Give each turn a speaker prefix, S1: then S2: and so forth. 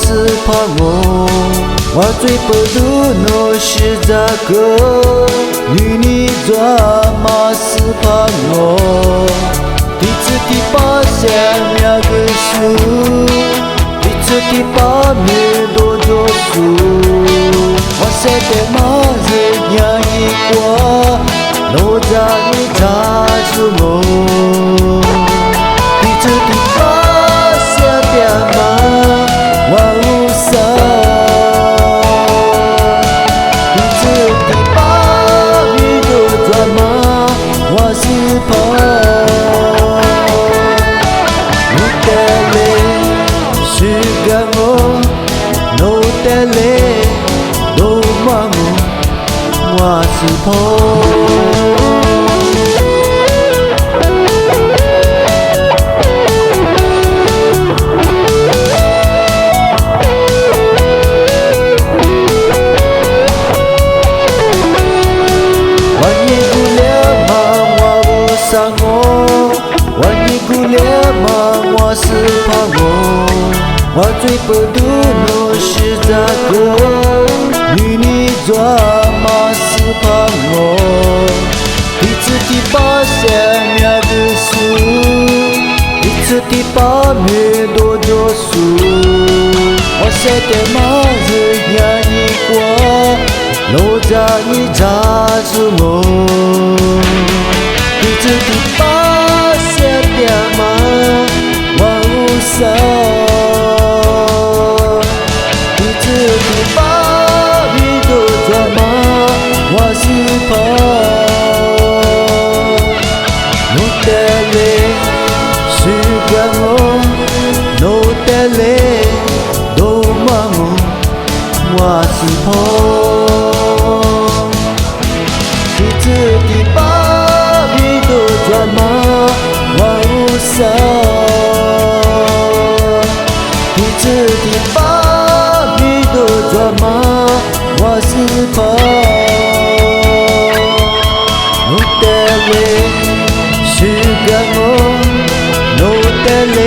S1: 是怕我最不如我是这个你做嘛是怕我第次第八下面个数第次第八面多做数我写的嘛是样一过我在你查出我第次第八下的嘛我无所第次第八面多做嘛我是怕no tele do mamu wa si po wani gule ma wa bu sa ngo wani gule ma wa si pa ngo 我最不如我是这个你做嘛是怕我第次第八下面的数第次第八面多做数我写的嘛是样一过我在你查出我第次第八下的嘛我无所第八米多怎么我是怕我的泪是干我我的泪都麻木我是怕第次第八米多怎么我无所第次第八做嘛我是怕我的泪是干我的泪